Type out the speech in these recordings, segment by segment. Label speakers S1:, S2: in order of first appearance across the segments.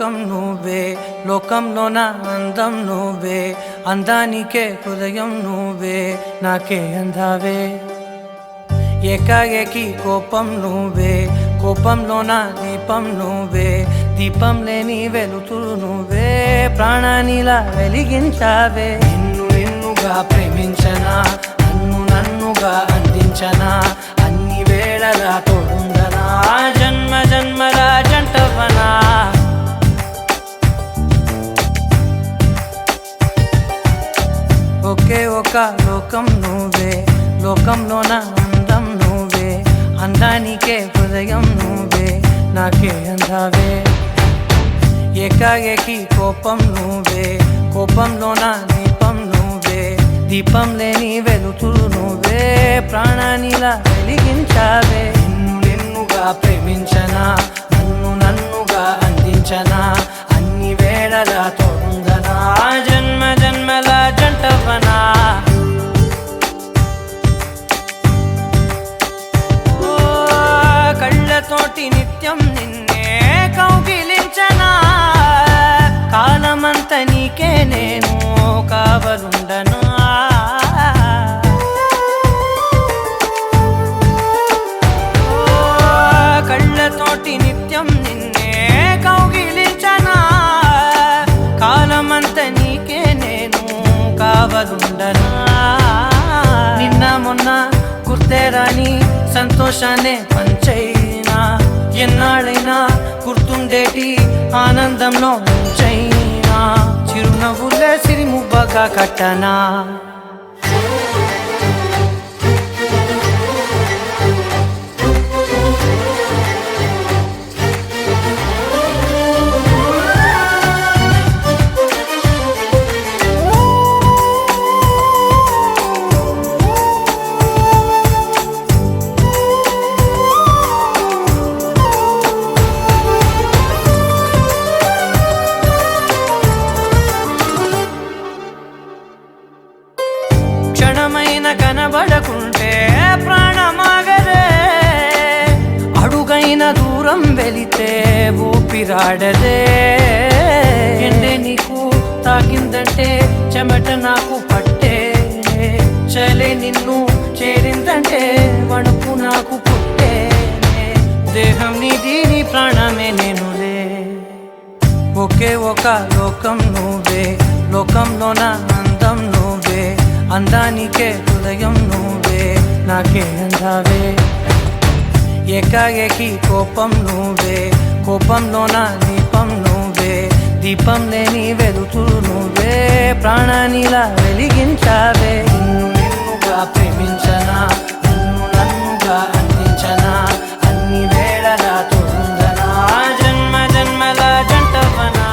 S1: లోకం నువ్వే, లోకంలోన అందం నువ్వే, అందానికే హృదయం నువ్వే, నాకే అందావే. ఏకాఏకి కోపం నువ్వే, కోపంలోన దీపం నువ్వే, దీపం లేని వెలుతురు నువ్వే, ప్రాణానిలా వెలిగించావే. నిన్నుగా ప్రేమించనా, నన్నుగా అందించనా, అన్ని వేళలా తోడుందనా, జన్మ జన్మల జంటవనా. ఒకే ఒక లోకం నువ్వే, లోకంలోన అందం నువ్వే, అందానికే హృదయం నువ్వే, నాకే అందావే. ఏకాఏకి కోపం నువ్వే, కోపంలోన దీపం నువ్వే, దీపం లేని వెలుతురు నువ్వే, ప్రాణానిలా వెలిగించావే. నిన్నుగా ప్రేమించనా, నన్నుగా అందించనా, అన్ని వేళలా తోడుందనా, జన్మ జన్మల జంటవనా. కళ్ళతోటి నిత్యం నిన్నే కౌగిలించనా, కాలమంత నీకే నేను కావలుండనా. కళ్ళతోటి నిత్యం నిన్నే కౌగిలించనా, కాలమంత నీకే నేను కావలుండనా. నిన్న మొన్న గుర్తేరాని సంతోషాన్ని పంచైనా, ఎన్నాళ్ళైనా గుర్తుండేటి ఆనందంలో ముంచైనా, చిరునవ్వులే సిరిముబ్బగా కట్టనా. క్షణమైన కనబడకుంటే ప్రాణమాగదే, అడుగైన దూరం వెళితే ఊపిరాడదే. ఎండే నీకు తాకిందంటే చెమట నాకు పట్టే, చలే నిన్ను చేరిందంటే వణుకు నాకు పుట్టే, దేహం నీది నీ ప్రాణమే నేనులే. ఒకే ఒక లోకం నువ్వే, లోకంలోన అందం నువ్వే, అందానికే హృదయం నువ్వే, నాకే అందావే. ఏకాఏకి కోపం నువ్వే, కోపంలోన దీపం నువ్వే, దీపం లేని వెలుతురు నువ్వే, ప్రాణానిలా వెలిగించావే. నిన్నుగా ప్రేమించనా, నన్నుగా అందించనా, అన్ని వేళలా తోడుందనా, జన్మ జన్మల జంటవనా.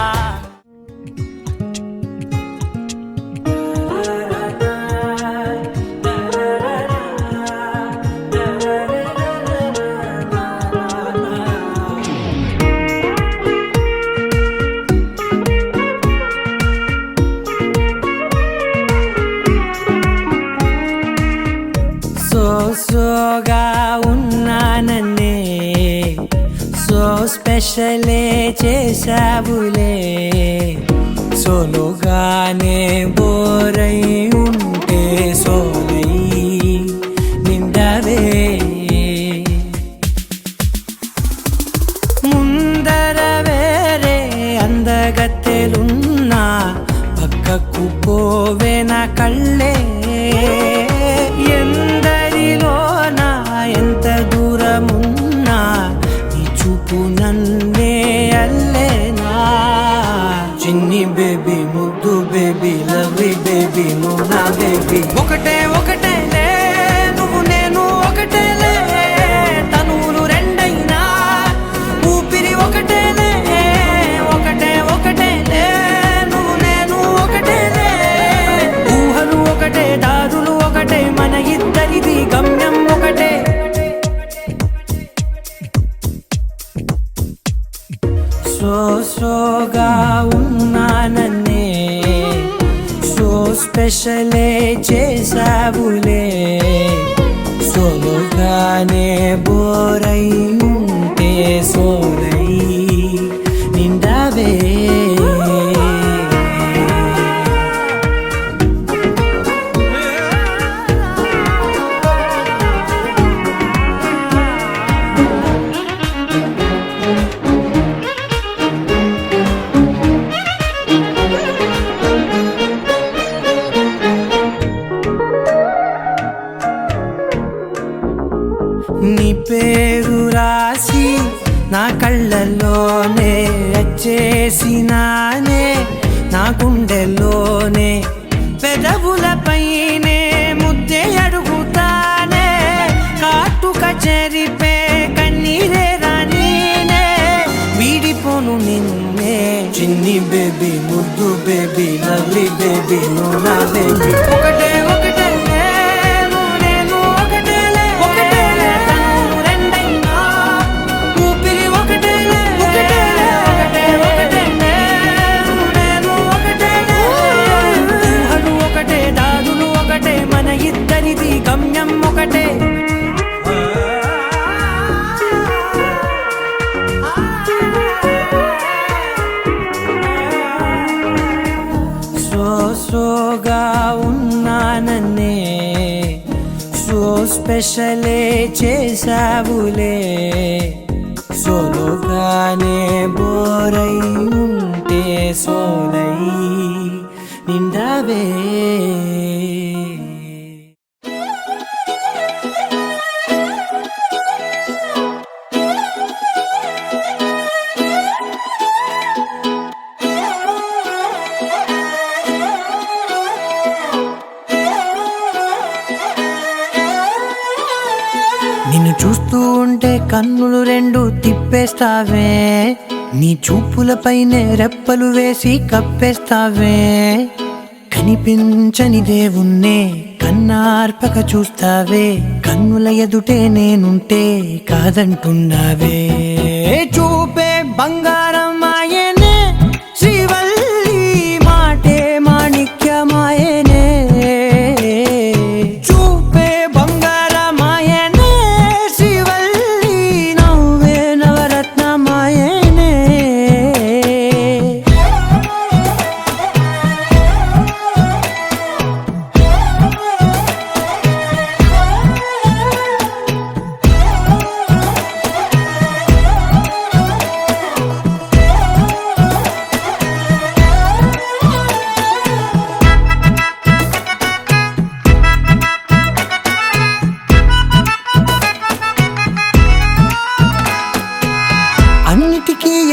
S1: సోగా ఉన్నానన్నే సో స్పెషలే చేసావులే, సోలోగానే బోరై ఉంటే సోలై నిండవే. ముందర వేరే అందగత్తెలున్నా, పక్కకు పోవే నా కళ్ళే. ఎందరిలోనా ఎంత దూరమున్నా, నీ చూపు నన్నే అల్లేనా. చిన్ని బేబీ, ముద్దు బేబీ, లవ్లీ బేబీ, నువ్వు నా బేబీ. ఒకటే ఒకటేలే నువ్వు నేను ఒకటేలే, తనువులు రెండైనా ఊపిరి ఒకటేలే. ఒకటే ఒకటేలే నువ్వు నేను ఒకటేలే, ఊహలు ఒకటే దారులు ఒకటే, మన ఇద్దరిది గమ్యం ఒకటే. సోగా ఉన్నానన్నే సో స్పెషలే చేసావులే, సోలోగానే బోరై ఉంటే సోలై నిండావే. కలలోనే వచ్చేసినానే నా గుండెల్లోనే పెదవులపైనే ముద్దే అడుగుతానే కాటుక చెరిపే కన్నీరే రానీనే వీడిపోను నిన్నే చిన్ని బేబీ ముద్దు బేబీ లవ్లీ బేబీ నువ్వు నా బేబీ ఒకటే ఒకటే గమ్యం ఒకటే సోగా ఉన్నానన్నే సో స్పెషలే చేసావులే సోలోగానే బోరై ఉంటే సోలై నిండావే నిన్ను చూస్తూ ఉంటే కన్నులు రెండు తిప్పేస్తావే నీ చూపులపైనే రెప్పలు వేసి కప్పేస్తావే కనిపించని దేవుణ్ణే కన్నార్పక చూస్తావే కన్నుల ఎదుటే నేనుంటే కాదంటున్నావే చూపే బంగారం ఆయనే శ్రీవల్లి మాటే మాణిక్యమాయనే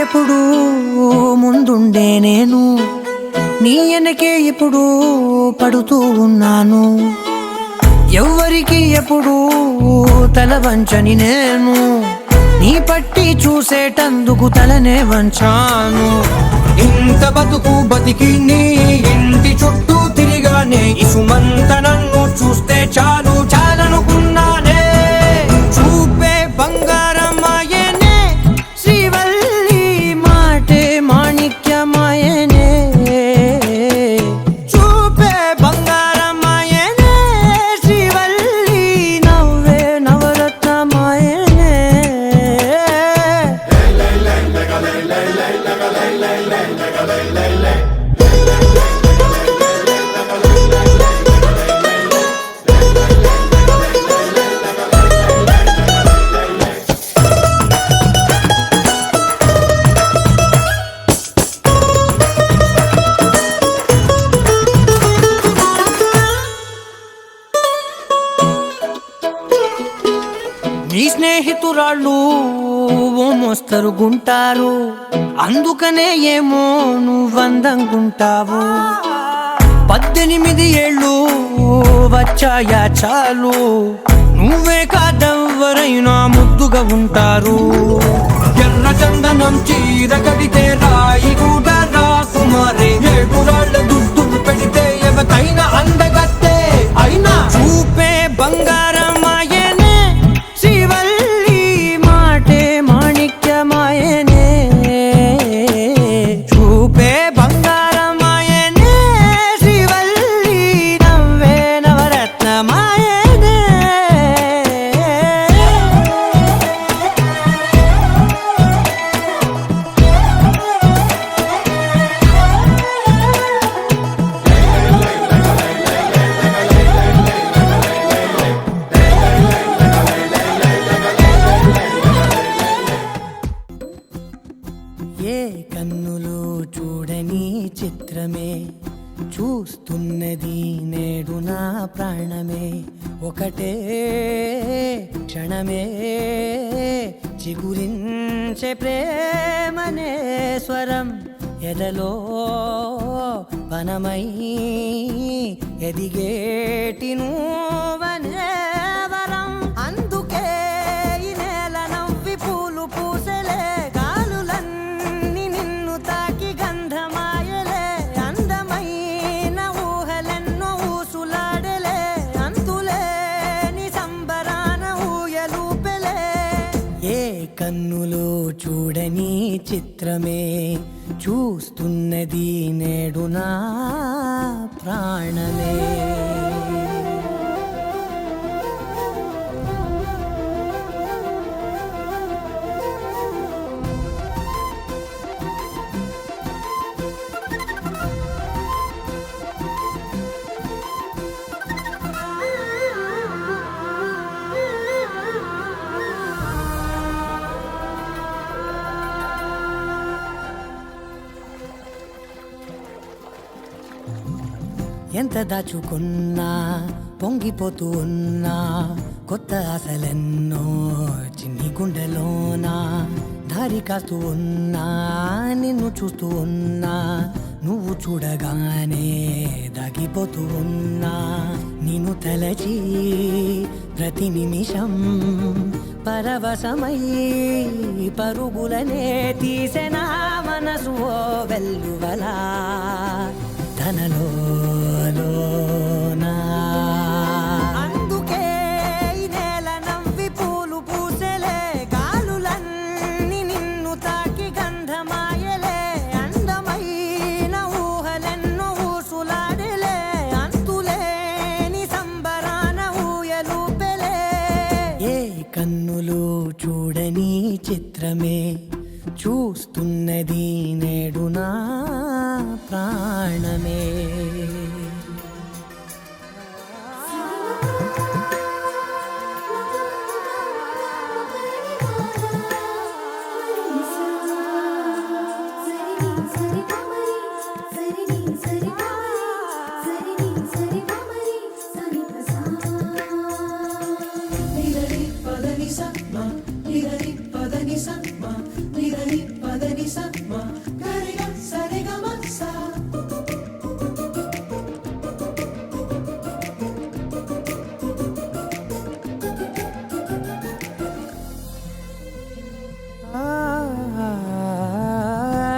S1: ఎప్పుడు ముందుండే నేను నీ వెనకే ఎప్పుడు పడుతూ ఉన్నాను ఎవ్వరికి ఎప్పుడు తల వంచని నేను నీ పట్టి చూసేటందుకు తలనే వంచాను ఇంత బతుకు బతికి నీ ఇంటి చుట్టూ తిరిగానే ఇసుమంత నన్ను చూస్తే చాలు చాలనుకున్నానే చూపే బంగారం ఆయనే శ్రీవల్లి మాటే మాణిక్యమాయనే చూపే బంగారం ఆయనే శ్రీవల్లి నవ్వే నవరత్నమాయనే నీ స్నేహితురాళ్ళు ఓ మోస్తరు గుంటారు అందుకనే ఏమో నువ్వందంగుంటావు 18 ఏళ్ళు వచ్చాయా చాలు నువ్వే కాదెవ్వరైనా ముద్దుగా ఉంటారు ఎర్ర చందనం చీర కడితే రాయి కూడా రాకుమారే ఏడురాళ్ళ దుద్దులు పెడితే ఎవతైనా అందగత్తే అయినా చూపే బంగారం ఆయనే శ్రీవల్లి మాటే మాణిక్యమాయనే చూపే బంగారం ఆయనే శ్రీవల్లి నవ్వే నవరత్నమాయనే ఏ కన్నులు చూడని చిత్రమే చూస్తున్నది నేడు నా ప్రాణమే ఒకటే క్షణమే చిగురించే ప్రేమ అనే స్వరం ఎదలో వనమై ఎదిగేటి నువ్వనే వరం. అందుకే ఈ నేల నవ్వి పూలు పూసలే, గాలులన్నీ నిన్ను తాకి గంధమాయలే, అందమైన ఊహలెన్నో ఊసులాడలే, అంతులేని సంబరాన ఊయలూపెలే. ఏ కన్నులు చూడని చిత్రమే చూస్తున్నది నేడు నా ప్రాణమే. ఎంత దాచుకున్నా పొంగిపోతూ ఉన్నా, కొత్త ఆశలెన్నో చిన్ని గుండెలోనా దారి కాస్తూ ఉన్నా, నిన్ను చూస్తూ ఉన్నా, నువ్వు చూడగానే దాగిపోతూ ఉన్నా. నిన్ను తలచి ప్రతి నిమిషం పరవశమై పరుగులనే తీసెనా మనసు ఓ వెల్లువలా తనలో. అందుకే ఈ నేల నవ్వి పూలు పూసలే, గాలులన్నీ నిన్ను తాకి గంధమాయలే, అందమైన ఊహలెన్నో ఊసులాడలే, అంతులేని సంబరాన ఊయలూపెలే. ఏ కన్నులు చూడని చిత్రమే చూస్తున్నది నేడు నా ప్రాణమే.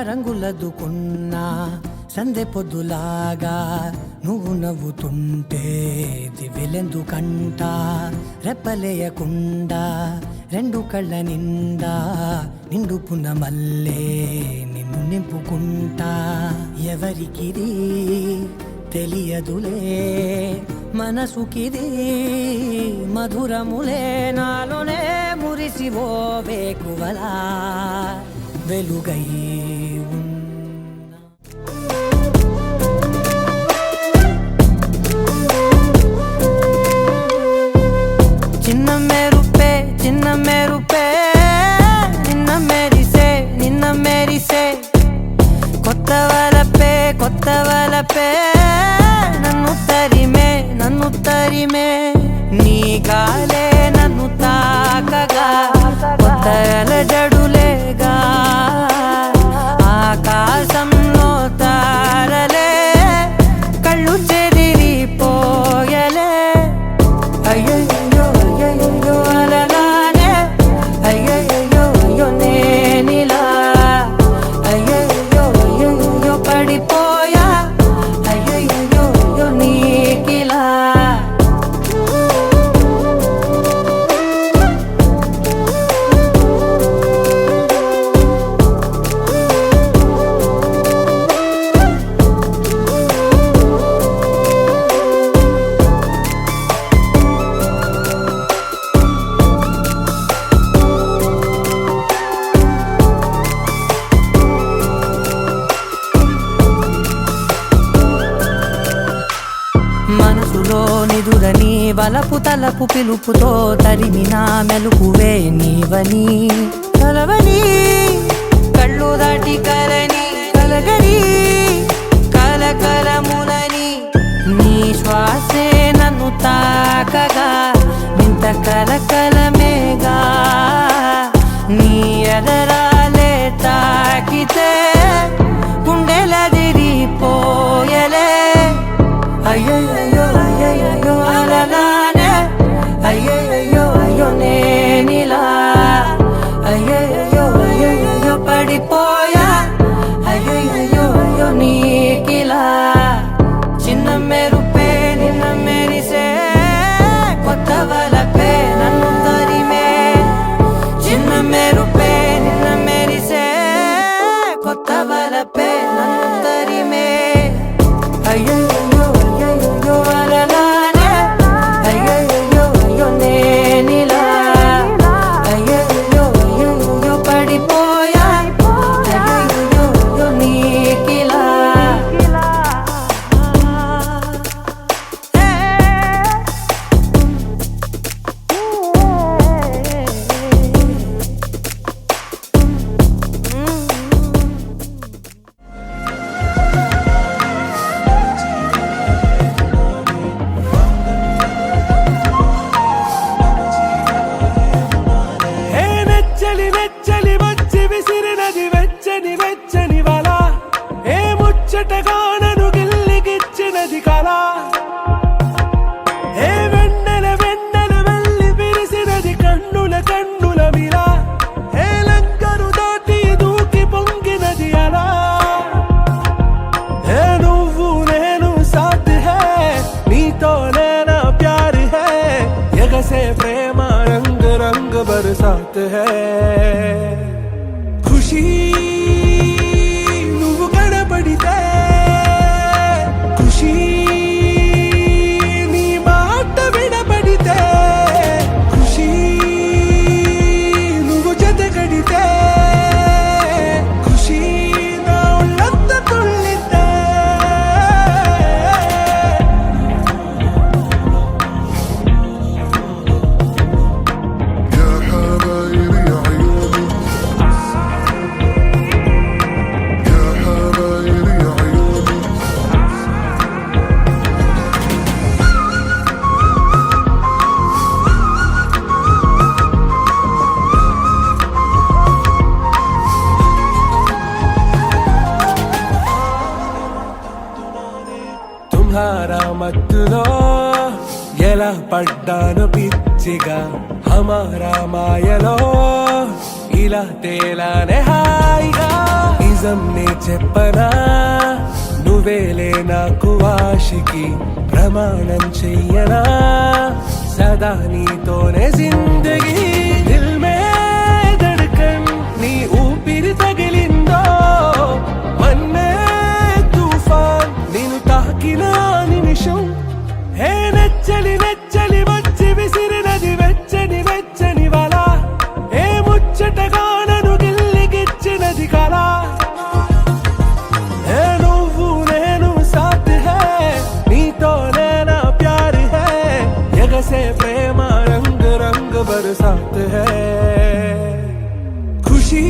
S1: రంగులదుకున్నా సందె పొద్దులాగా నువ్వు నవ్వుతుంటే దివ్వెలెందుకంట, రెప్పలేయకుండా రెండు కళ్ళ నిండా నిండుపున్న మల్లే నిన్ను నింపుకుంటా. ఎవరికిది తెలియదులే మనసుకిది మధురములే, నాలోనే మురిసివో వేకువలా వెలుగై చిన్న మెరుపే నిన్న మెరిసే కొత్త వలపే నన్ను తరిమే నీ గాలే నన్ను తాకగా, కొత్త అలజడులేగా ఆకాశంలో తారలే కళ్ళు చెదిరిపోయలే. అయ్యయ్యో అయ్యయ్యో అలలానే, అయ్యయ్యో అయ్యో నేనిలా, అయ్యయ్యో అయ్యయ్యో పడిపోయా, అయ్యయ్యో అయ్యో నీకిలా. మనసులో నిదురని వలపు తలపు పిలుపుతో తరిమిన మెలుకువే నీవని, కలవని కళ్ళు దాటి కలగని కలకలములని, నీ శ్వాసే నన్ను తాకగా వింత కలకలమేగా, నీ ఎదరాలే తాక
S2: వెచ్చని వల ఏ ముచ్చటగా నన్ను గిల్లిగిచ్చినది కళ ఏ వెన్నెల వెన్నెల వెళ్ళి విరిసినది కన్నుల కన్నుల మిలా ఏ లంకను దాటి దూకి పొంగినది అలా ఏ నువ్వు నేను సాథ్ హై నీతోనే నా ప్యార్ హై ఎగసే ప్రేమ రంగ్ రంగ్ బరసాత్ హై ఖుషీ నువ్వు కనబడితే ఖుషీ నీ మాట వినబడితే ఖుషీ నువ్వు జతగడితే ఖుషీ నా ఒళ్ళంత తుళ్ళితే
S3: يا حبايب يا عيوني يا حبايب يا عيوني
S2: తుమ్హారా మత్తులో ఎలా పడ్డాను పిచ్చిగా హమారా మాయలో ఇలా తేలానే హాయిగా నిజం నే చెప్పనా నువ్వేలే నాకు ఆశికి ప్రమాణం చెయ్యనా సదా నీతోనే జిందగీ దిల్ మే ధడ్కన్ నీ ఊపిరి తగిలిందో మన్నే తుఫాన్ నేను తాకిన నిమిషం హే నెచ్చలి నెచ్చలి వచ్చి విసిరినది వెచ్చని వెచ్చని వల ఏ ముచ్చటగా నన్ను గిల్లిగిచ్చినది కళ ఏ నువ్వు నేను సాథ్ హై నీతోనే నా ప్యార్ హై ఎగసే ప్రేమ రంగ్ రంగ్ బరసాత్ హై ఖుషీ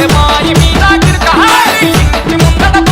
S4: మాయి మీరా గిరక హాయి ఇంటి ముందర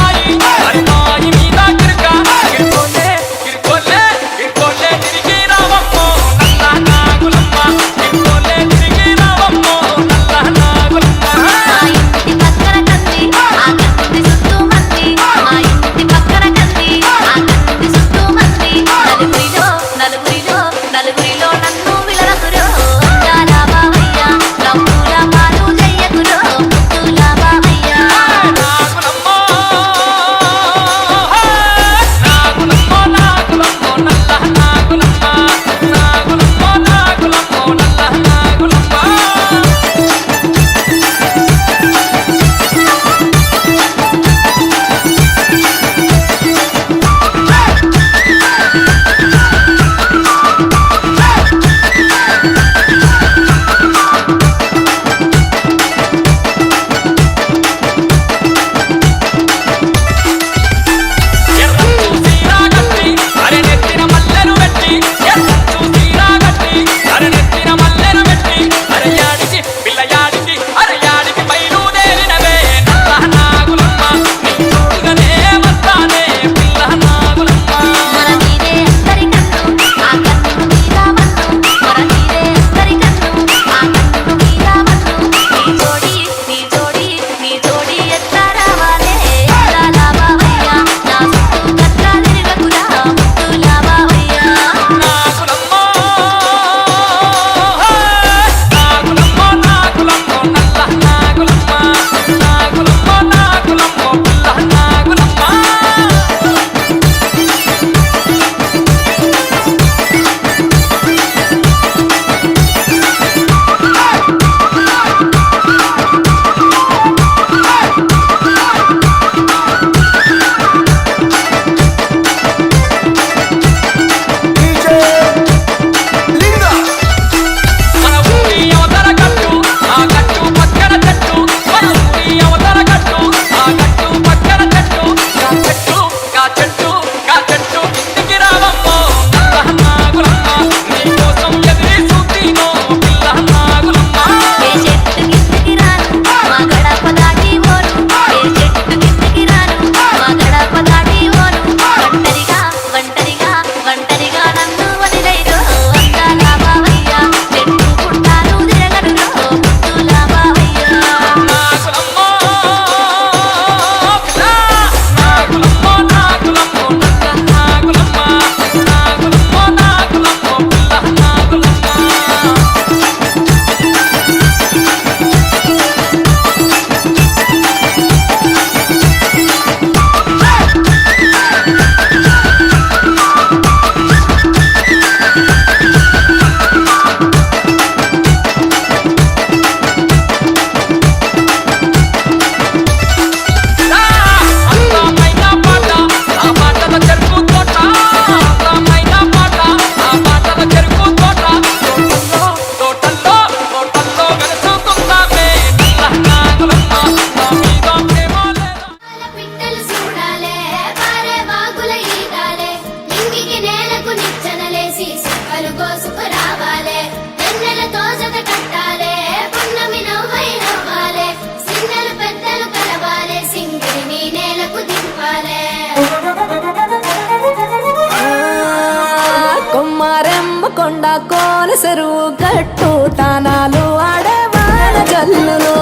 S4: కోన చెరువు గట్టు తానాలు ఆడవాన జల్లులో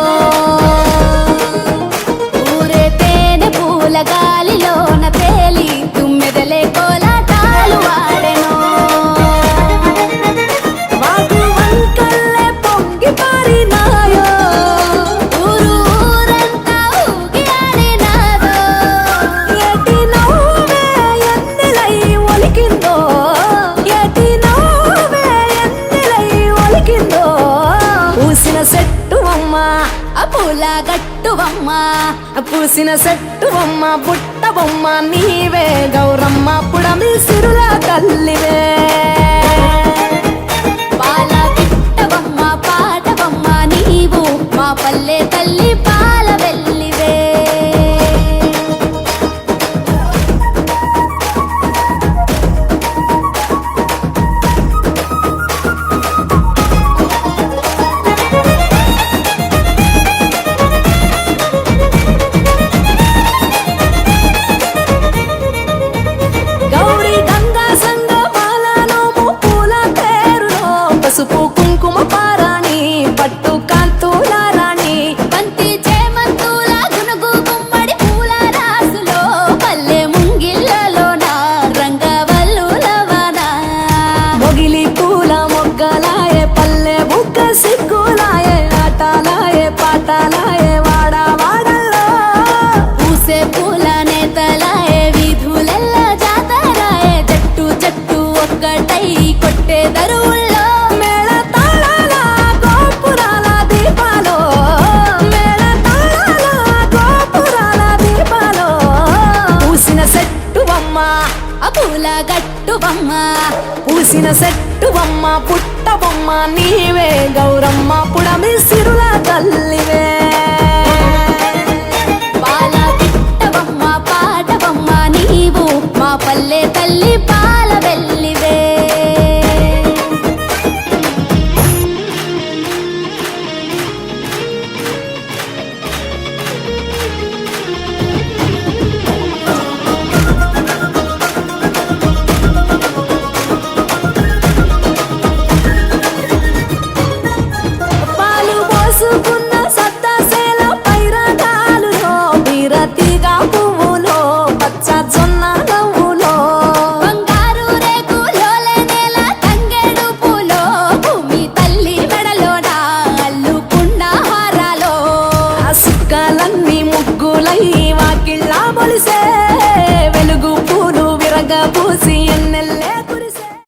S4: ఊరే తేనె పూల గాలిలోన తేలి తుమ్మెదలే కోలాటాలు ఆడెను వాగు వంకల్లే పొంగి పారినాయో ఊరు ఊరంతా ఊగి ఆడినాదో ఎటి నవ్వే ఎన్నెలై ఒలికిందో ఎటి నవ్వే ఎన్నెలై ఒలికిందో పూసిన చెట్టు అమ్మ ఆ పూల గట్టు బొమ్మ పూసిన చెట్టు బొమ్మ పుట్ట బొమ్మ నీవే గౌరమ్మ పుడమి సిరుల తల్లివే పాల పిట్ట బొమ్మ పాట బొమ్మ నీవు మా పల్లె తల్లి పాల వెల్లివే గౌరీ గంగా సంగమాల నోము పూల పేరులో పసుపు కుంకుమ పారాణి పట్టు కాంతుల రాణి బంతి చేమంతుల గునుగు గుమ్మడి పూల రాసులో పల్లె ముంగిళ్ళలోన రంగవల్లులవన మొగిలి పూల మొగ్గలాయే పల్లె బుగ్గ సిగ్గులాయే ఆటలాయే పాటలాయే వాడ వాడల్లో పూసే పూల నేతలాయే వీధులెల్లా జాతరాయే జట్టు జట్టు ఒక్కటై కొట్టే దరువుల్లో మేళ తాళాల గోపురాల దీపాలో మేళ తాళాల గోపురాల దీపాలో పూసిన చెట్టు బొమ్మ ఆ పూల గట్టు బొమ్మ పూసిన చెట్టు బొమ్మ పుట్ట బొమ్మ నీవే గౌరమ్మ పుడమి సిరుల తల్లివే